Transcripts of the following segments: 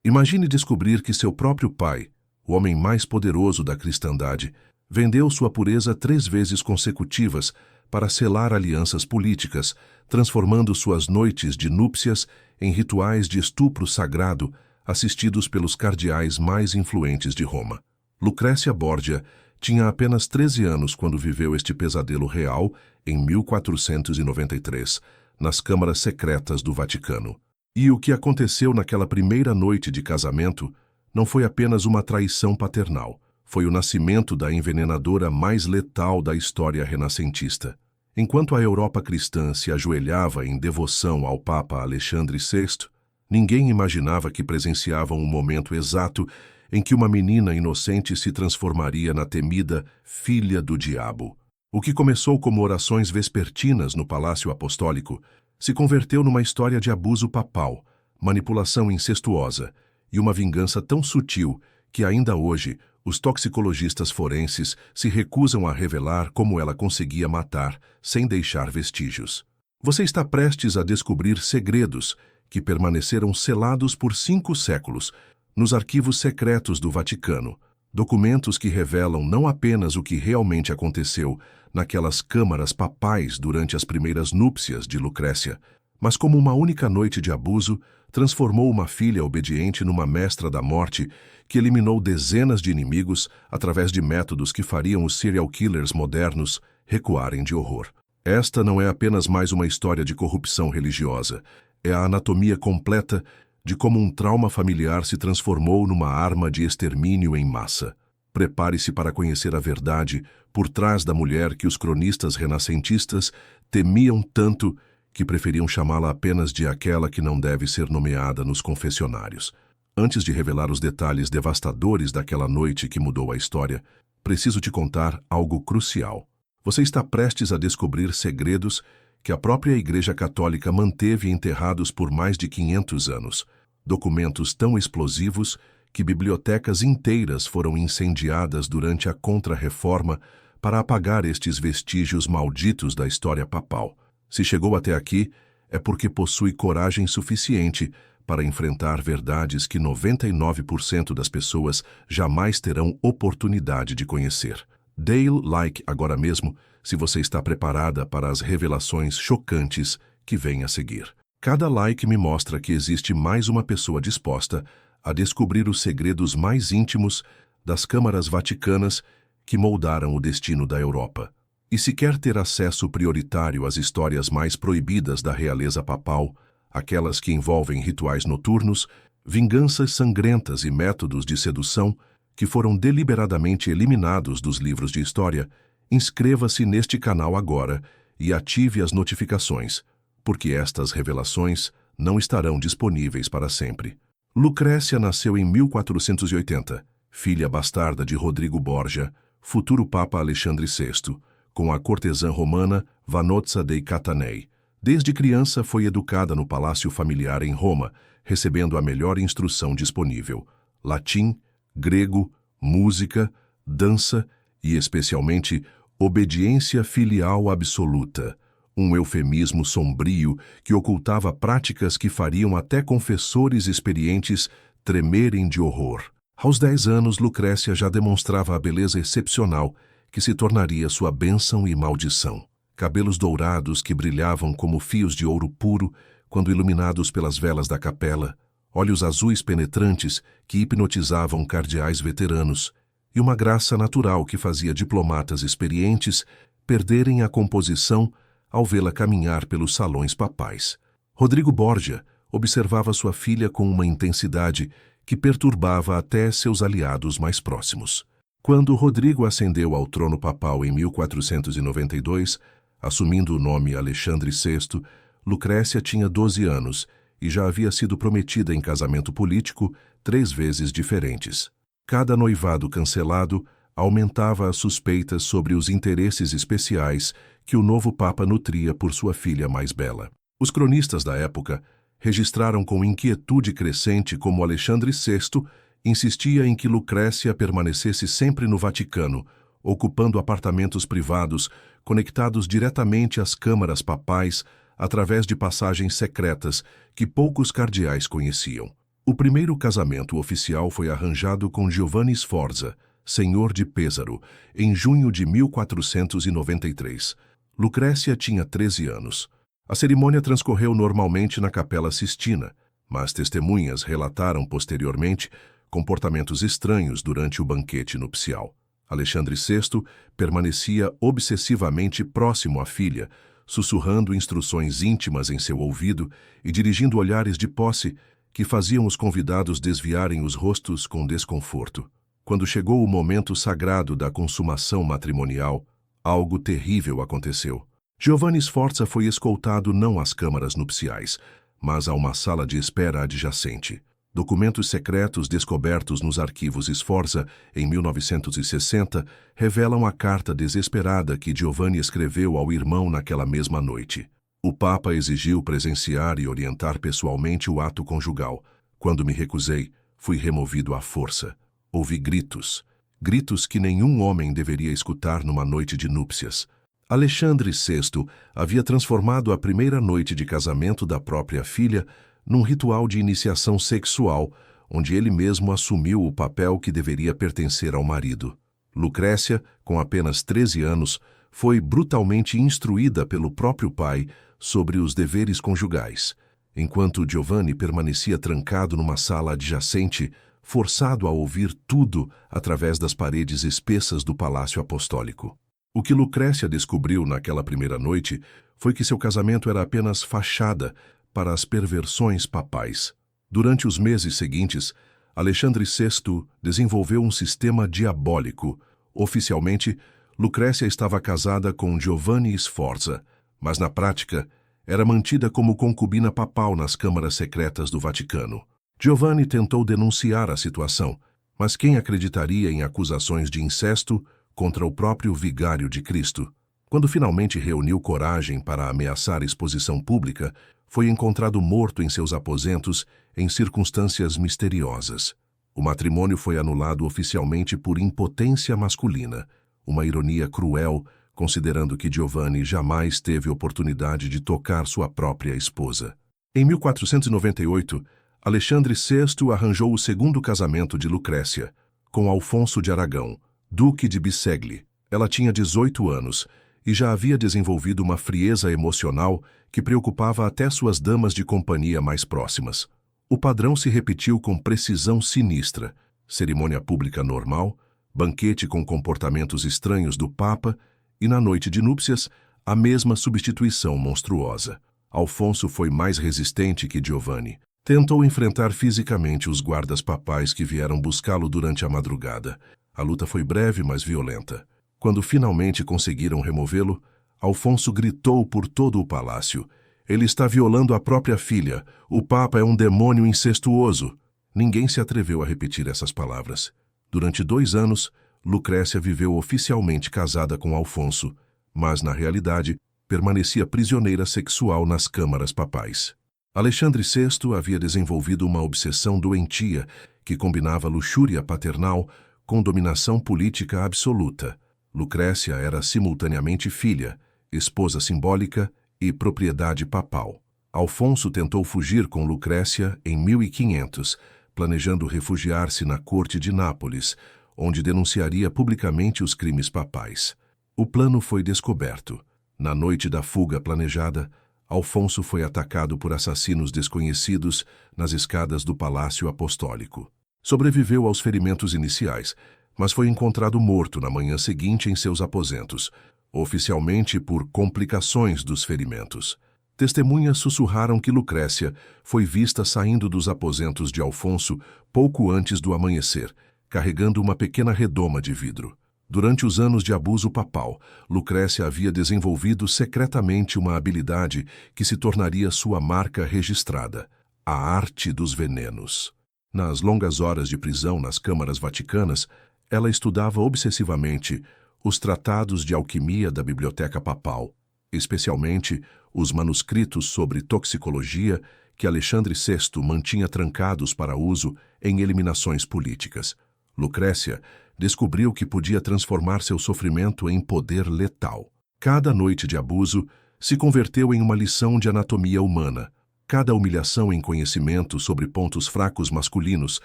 Imagine descobrir que seu próprio pai, o homem mais poderoso da cristandade, vendeu sua pureza 3 vezes consecutivas para selar alianças políticas, transformando suas noites de núpcias em rituais de estupro sagrado assistidos pelos cardeais mais influentes de Roma. Lucrécia Borgia tinha apenas 13 anos quando viveu este pesadelo real em 1493, nas câmaras secretas do Vaticano. E o que aconteceu naquela primeira noite de casamento não foi apenas uma traição paternal, foi o nascimento da envenenadora mais letal da história renascentista. Enquanto a Europa cristã se ajoelhava em devoção ao Papa Alexandre VI, ninguém imaginava que presenciavam um momento exato em que uma menina inocente se transformaria na temida filha do diabo. O que começou como orações vespertinas no Palácio Apostólico se converteu numa história de abuso papal, manipulação incestuosa e uma vingança tão sutil que ainda hoje os toxicologistas forenses se recusam a revelar como ela conseguia matar sem deixar vestígios. Você está prestes a descobrir segredos que permaneceram selados por 5 séculos nos arquivos secretos do Vaticano, documentos que revelam não apenas o que realmente aconteceu naquelas câmaras papais durante as primeiras núpcias de Lucrécia, mas como uma única noite de abuso transformou uma filha obediente numa mestra da morte que eliminou dezenas de inimigos através de métodos que fariam os serial killers modernos recuarem de horror. Esta não é apenas mais uma história de corrupção religiosa, é a anatomia completa de como um trauma familiar se transformou numa arma de extermínio em massa. Prepare-se para conhecer a verdade por trás da mulher que os cronistas renascentistas temiam tanto que preferiam chamá-la apenas de aquela que não deve ser nomeada nos confessionários. Antes de revelar os detalhes devastadores daquela noite que mudou a história, preciso te contar algo crucial. Você está prestes a descobrir segredos que a própria Igreja Católica manteve enterrados por mais de 500 anos. Documentos tão explosivos que bibliotecas inteiras foram incendiadas durante a Contra-Reforma para apagar estes vestígios malditos da história papal. Se chegou até aqui, é porque possui coragem suficiente para enfrentar verdades que 99% das pessoas jamais terão oportunidade de conhecer. Dê like agora mesmo se você está preparada para as revelações chocantes que vêm a seguir. Cada like me mostra que existe mais uma pessoa disposta a descobrir os segredos mais íntimos das câmaras vaticanas que moldaram o destino da Europa. E se quer ter acesso prioritário às histórias mais proibidas da realeza papal, aquelas que envolvem rituais noturnos, vinganças sangrentas e métodos de sedução que foram deliberadamente eliminados dos livros de história, inscreva-se neste canal agora e ative as notificações, porque estas revelações não estarão disponíveis para sempre. Lucrécia nasceu em 1480, filha bastarda de Rodrigo Borgia, futuro Papa Alexandre VI, com a cortesã romana Vanozza dei Catanei. Desde criança foi educada no palácio familiar em Roma, recebendo a melhor instrução disponível: latim, grego, música, dança e, especialmente, obediência filial absoluta, um eufemismo sombrio que ocultava práticas que fariam até confessores experientes tremerem de horror. Aos 10 anos, Lucrécia já demonstrava a beleza excepcional que se tornaria sua bênção e maldição. Cabelos dourados que brilhavam como fios de ouro puro quando iluminados pelas velas da capela, olhos azuis penetrantes que hipnotizavam cardeais veteranos, e uma graça natural que fazia diplomatas experientes perderem a composição ao vê-la caminhar pelos salões papais. Rodrigo Borgia observava sua filha com uma intensidade que perturbava até seus aliados mais próximos. Quando Rodrigo ascendeu ao trono papal em 1492, assumindo o nome Alexandre VI, Lucrécia tinha 12 anos e já havia sido prometida em casamento político 3 vezes diferentes. Cada noivado cancelado aumentava as suspeitas sobre os interesses especiais que o novo Papa nutria por sua filha mais bela. Os cronistas da época registraram com inquietude crescente como Alexandre VI insistia em que Lucrécia permanecesse sempre no Vaticano, ocupando apartamentos privados conectados diretamente às câmaras papais através de passagens secretas que poucos cardeais conheciam. O primeiro casamento oficial foi arranjado com Giovanni Sforza, senhor de Pesaro, em junho de 1493. Lucrécia tinha 13 anos. A cerimônia transcorreu normalmente na Capela Sistina, mas testemunhas relataram posteriormente comportamentos estranhos durante o banquete nupcial. Alexandre VI permanecia obsessivamente próximo à filha, sussurrando instruções íntimas em seu ouvido e dirigindo olhares de posse que faziam os convidados desviarem os rostos com desconforto. Quando chegou o momento sagrado da consumação matrimonial, algo terrível aconteceu. Giovanni Sforza foi escoltado não às câmaras nupciais, mas a uma sala de espera adjacente. Documentos secretos descobertos nos arquivos Sforza em 1960 revelam a carta desesperada que Giovanni escreveu ao irmão naquela mesma noite. O Papa exigiu presenciar e orientar pessoalmente o ato conjugal. Quando me recusei, fui removido à força. Ouvi gritos. Gritos que nenhum homem deveria escutar numa noite de núpcias. Alexandre VI havia transformado a primeira noite de casamento da própria filha num ritual de iniciação sexual, onde ele mesmo assumiu o papel que deveria pertencer ao marido. Lucrécia, com apenas 13 anos, foi brutalmente instruída pelo próprio pai sobre os deveres conjugais, enquanto Giovanni permanecia trancado numa sala adjacente, forçado a ouvir tudo através das paredes espessas do Palácio Apostólico. O que Lucrécia descobriu naquela primeira noite foi que seu casamento era apenas fachada para as perversões papais. Durante os meses seguintes, Alexandre VI desenvolveu um sistema diabólico. Oficialmente, Lucrécia estava casada com Giovanni Sforza, mas na prática era mantida como concubina papal nas câmaras secretas do Vaticano. Giovanni tentou denunciar a situação, mas quem acreditaria em acusações de incesto contra o próprio vigário de Cristo? Quando finalmente reuniu coragem para ameaçar exposição pública, foi encontrado morto em seus aposentos em circunstâncias misteriosas. O matrimônio foi anulado oficialmente por impotência masculina, uma ironia cruel, considerando que Giovanni jamais teve oportunidade de tocar sua própria esposa. Em 1498, Alexandre VI arranjou o segundo casamento de Lucrécia, com Alfonso de Aragão, duque de Bisegli. Ela tinha 18 anos e já havia desenvolvido uma frieza emocional que preocupava até suas damas de companhia mais próximas. O padrão se repetiu com precisão sinistra: cerimônia pública normal, banquete com comportamentos estranhos do Papa e, na noite de núpcias, a mesma substituição monstruosa. Alfonso foi mais resistente que Giovanni. Tentou enfrentar fisicamente os guardas papais que vieram buscá-lo durante a madrugada. A luta foi breve, mas violenta. Quando finalmente conseguiram removê-lo, Alfonso gritou por todo o palácio: "Ele está violando a própria filha. O Papa é um demônio incestuoso." Ninguém se atreveu a repetir essas palavras. Durante 2 anos, Lucrécia viveu oficialmente casada com Alfonso, mas, na realidade, permanecia prisioneira sexual nas câmaras papais. Alexandre VI havia desenvolvido uma obsessão doentia que combinava luxúria paternal com dominação política absoluta. Lucrécia era simultaneamente filha, esposa simbólica e propriedade papal. Alfonso tentou fugir com Lucrécia em 1500, planejando refugiar-se na corte de Nápoles, onde denunciaria publicamente os crimes papais. O plano foi descoberto. Na noite da fuga planejada, Alfonso foi atacado por assassinos desconhecidos nas escadas do Palácio Apostólico. Sobreviveu aos ferimentos iniciais, mas foi encontrado morto na manhã seguinte em seus aposentos, oficialmente por complicações dos ferimentos. Testemunhas sussurraram que Lucrécia foi vista saindo dos aposentos de Alfonso pouco antes do amanhecer, carregando uma pequena redoma de vidro. Durante os anos de abuso papal, Lucrécia havia desenvolvido secretamente uma habilidade que se tornaria sua marca registrada: a arte dos venenos. Nas longas horas de prisão nas câmaras vaticanas, ela estudava obsessivamente os tratados de alquimia da Biblioteca Papal, especialmente os manuscritos sobre toxicologia que Alexandre VI mantinha trancados para uso em eliminações políticas. Lucrécia descobriu que podia transformar seu sofrimento em poder letal. Cada noite de abuso se converteu em uma lição de anatomia humana. Cada humilhação em conhecimento sobre pontos fracos masculinos,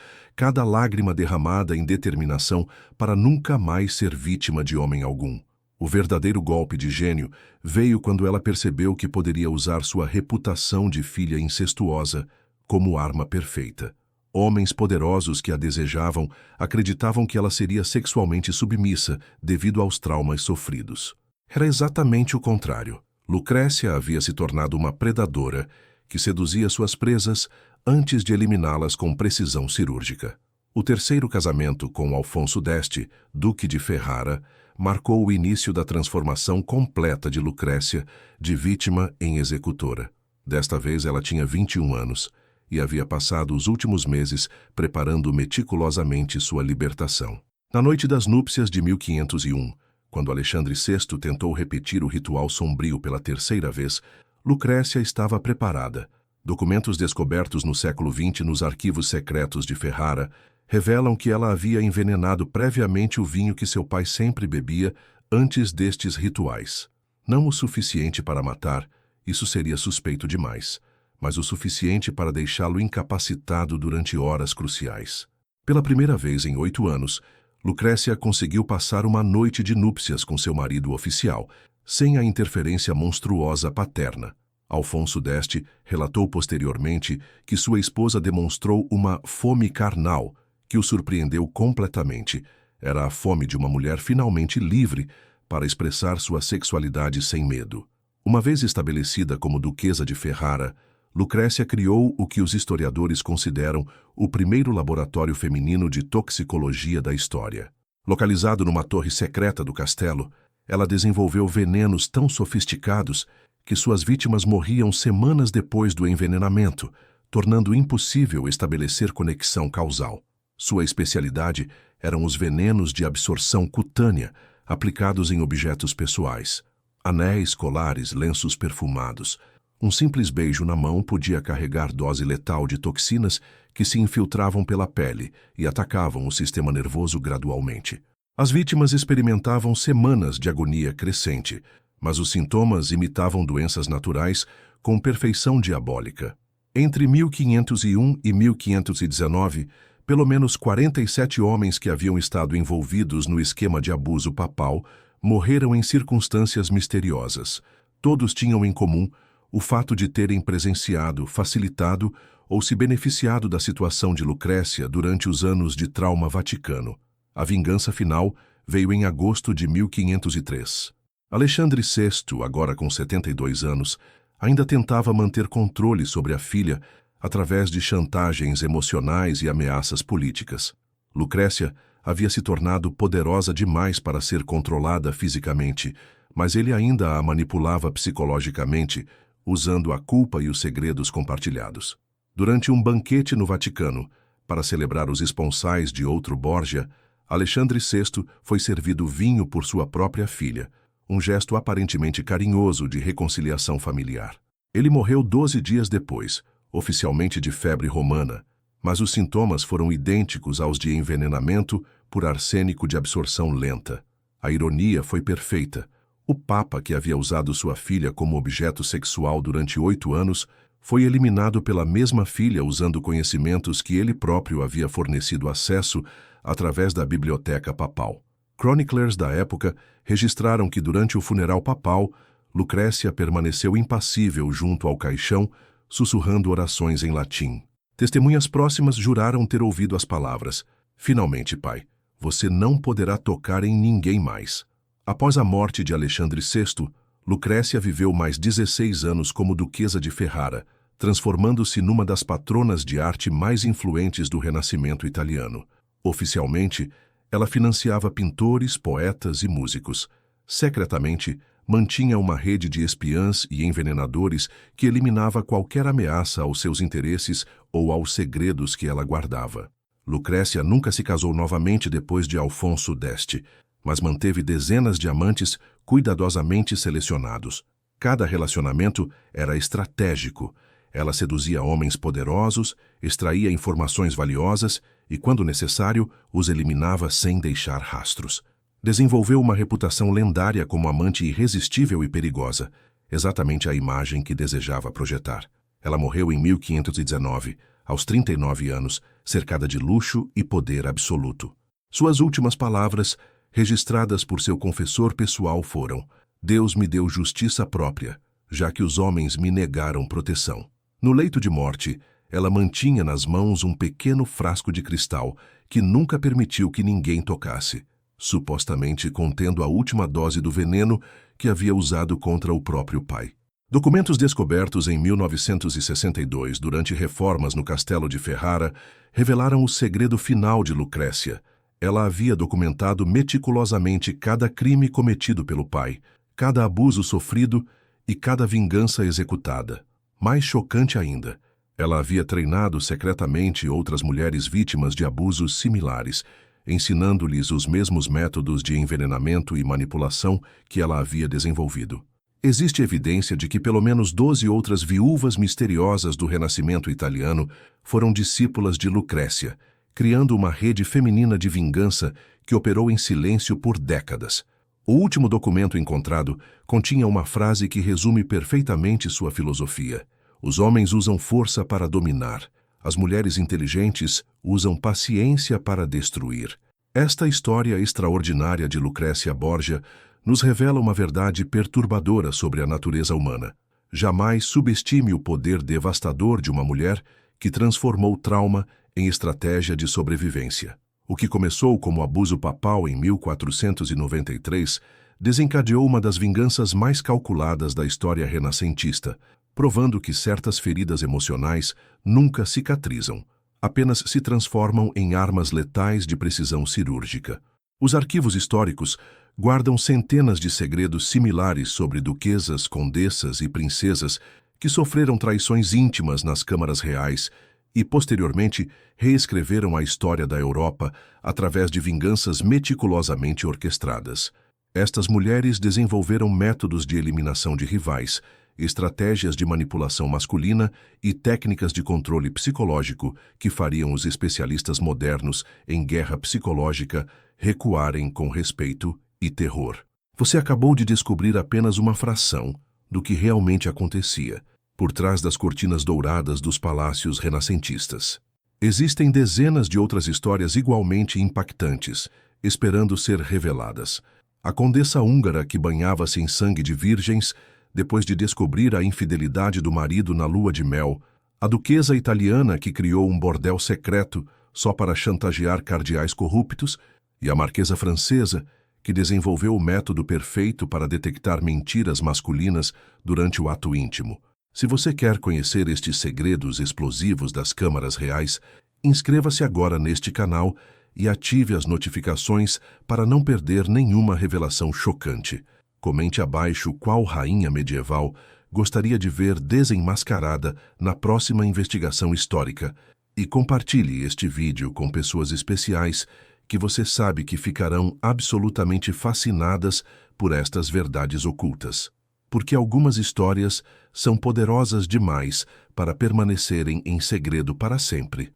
cada lágrima derramada em determinação para nunca mais ser vítima de homem algum. O verdadeiro golpe de gênio veio quando ela percebeu que poderia usar sua reputação de filha incestuosa como arma perfeita. Homens poderosos que a desejavam acreditavam que ela seria sexualmente submissa devido aos traumas sofridos. Era exatamente o contrário. Lucrécia havia se tornado uma predadora que seduzia suas presas antes de eliminá-las com precisão cirúrgica. O terceiro casamento com Alfonso d'Este, duque de Ferrara, marcou o início da transformação completa de Lucrécia de vítima em executora. Desta vez ela tinha 21 anos e havia passado os últimos meses preparando meticulosamente sua libertação. Na noite das núpcias de 1501, quando Alexandre VI tentou repetir o ritual sombrio pela terceira vez, Lucrécia estava preparada. Documentos descobertos no século XX nos arquivos secretos de Ferrara revelam que ela havia envenenado previamente o vinho que seu pai sempre bebia antes destes rituais. Não o suficiente para matar, isso seria suspeito demais, mas o suficiente para deixá-lo incapacitado durante horas cruciais. Pela primeira vez em 8 anos, Lucrécia conseguiu passar uma noite de núpcias com seu marido oficial, sem a interferência monstruosa paterna. Alfonso d'Este relatou posteriormente que sua esposa demonstrou uma fome carnal que o surpreendeu completamente. Era a fome de uma mulher finalmente livre para expressar sua sexualidade sem medo. Uma vez estabelecida como duquesa de Ferrara, Lucrécia criou o que os historiadores consideram o primeiro laboratório feminino de toxicologia da história. Localizado numa torre secreta do castelo, ela desenvolveu venenos tão sofisticados que suas vítimas morriam semanas depois do envenenamento, tornando impossível estabelecer conexão causal. Sua especialidade eram os venenos de absorção cutânea, aplicados em objetos pessoais. Anéis, colares, lenços perfumados. Um simples beijo na mão podia carregar dose letal de toxinas que se infiltravam pela pele e atacavam o sistema nervoso gradualmente. As vítimas experimentavam semanas de agonia crescente, mas os sintomas imitavam doenças naturais com perfeição diabólica. Entre 1501 e 1519, pelo menos 47 homens que haviam estado envolvidos no esquema de abuso papal morreram em circunstâncias misteriosas. Todos tinham em comum o fato de terem presenciado, facilitado ou se beneficiado da situação de Lucrécia durante os anos de trauma vaticano. A vingança final veio em agosto de 1503. Alexandre VI, agora com 72 anos, ainda tentava manter controle sobre a filha através de chantagens emocionais e ameaças políticas. Lucrécia havia se tornado poderosa demais para ser controlada fisicamente, mas ele ainda a manipulava psicologicamente, usando a culpa e os segredos compartilhados. Durante um banquete no Vaticano, para celebrar os esponsais de outro Borgia, Alexandre VI foi servido vinho por sua própria filha, um gesto aparentemente carinhoso de reconciliação familiar. Ele morreu 12 dias depois, oficialmente de febre romana, mas os sintomas foram idênticos aos de envenenamento por arsênico de absorção lenta. A ironia foi perfeita. O Papa, que havia usado sua filha como objeto sexual durante 8 anos, foi eliminado pela mesma filha usando conhecimentos que ele próprio havia fornecido acesso através da biblioteca papal. Chroniclers da época registraram que durante o funeral papal, Lucrécia permaneceu impassível junto ao caixão, sussurrando orações em latim. Testemunhas próximas juraram ter ouvido as palavras: "Finalmente, pai, você não poderá tocar em ninguém mais." Após a morte de Alexandre VI, Lucrécia viveu mais 16 anos como duquesa de Ferrara, transformando-se numa das patronas de arte mais influentes do Renascimento italiano. Oficialmente, ela financiava pintores, poetas e músicos. Secretamente, mantinha uma rede de espiãs e envenenadores que eliminava qualquer ameaça aos seus interesses ou aos segredos que ela guardava. Lucrécia nunca se casou novamente depois de Alfonso d'Este, mas manteve dezenas de amantes cuidadosamente selecionados. Cada relacionamento era estratégico. Ela seduzia homens poderosos, extraía informações valiosas e, quando necessário, os eliminava sem deixar rastros. Desenvolveu uma reputação lendária como amante irresistível e perigosa, exatamente a imagem que desejava projetar. Ela morreu em 1519, aos 39 anos, cercada de luxo e poder absoluto. Suas últimas palavras, registradas por seu confessor pessoal, foram: Deus me deu justiça própria, já que os homens me negaram proteção. No leito de morte, ela mantinha nas mãos um pequeno frasco de cristal que nunca permitiu que ninguém tocasse, supostamente contendo a última dose do veneno que havia usado contra o próprio pai. Documentos descobertos em 1962 durante reformas no castelo de Ferrara revelaram o segredo final de Lucrécia. Ela havia documentado meticulosamente cada crime cometido pelo pai, cada abuso sofrido e cada vingança executada. Mais chocante ainda, ela havia treinado secretamente outras mulheres vítimas de abusos similares, ensinando-lhes os mesmos métodos de envenenamento e manipulação que ela havia desenvolvido. Existe evidência de que pelo menos 12 outras viúvas misteriosas do Renascimento italiano foram discípulas de Lucrécia, criando uma rede feminina de vingança que operou em silêncio por décadas. O último documento encontrado continha uma frase que resume perfeitamente sua filosofia: os homens usam força para dominar, as mulheres inteligentes usam paciência para destruir. Esta história extraordinária de Lucrécia Borgia nos revela uma verdade perturbadora sobre a natureza humana. Jamais subestime o poder devastador de uma mulher que transformou trauma em estratégia de sobrevivência. O que começou como abuso papal em 1493 desencadeou uma das vinganças mais calculadas da história renascentista, provando que certas feridas emocionais nunca cicatrizam, apenas se transformam em armas letais de precisão cirúrgica. Os arquivos históricos guardam centenas de segredos similares sobre duquesas, condessas e princesas que sofreram traições íntimas nas câmaras reais e, posteriormente, reescreveram a história da Europa através de vinganças meticulosamente orquestradas. Estas mulheres desenvolveram métodos de eliminação de rivais, estratégias de manipulação masculina e técnicas de controle psicológico que fariam os especialistas modernos em guerra psicológica recuarem com respeito e terror. Você acabou de descobrir apenas uma fração do que realmente acontecia por trás das cortinas douradas dos palácios renascentistas. Existem dezenas de outras histórias igualmente impactantes, esperando ser reveladas. A condessa húngara que banhava-se em sangue de virgens depois de descobrir a infidelidade do marido na lua de mel, a duquesa italiana que criou um bordel secreto só para chantagear cardeais corruptos, e a marquesa francesa que desenvolveu o método perfeito para detectar mentiras masculinas durante o ato íntimo. Se você quer conhecer estes segredos explosivos das câmaras reais, inscreva-se agora neste canal e ative as notificações para não perder nenhuma revelação chocante. Comente abaixo qual rainha medieval gostaria de ver desenmascarada na próxima investigação histórica e compartilhe este vídeo com pessoas especiais que você sabe que ficarão absolutamente fascinadas por estas verdades ocultas. Porque algumas histórias são poderosas demais para permanecerem em segredo para sempre.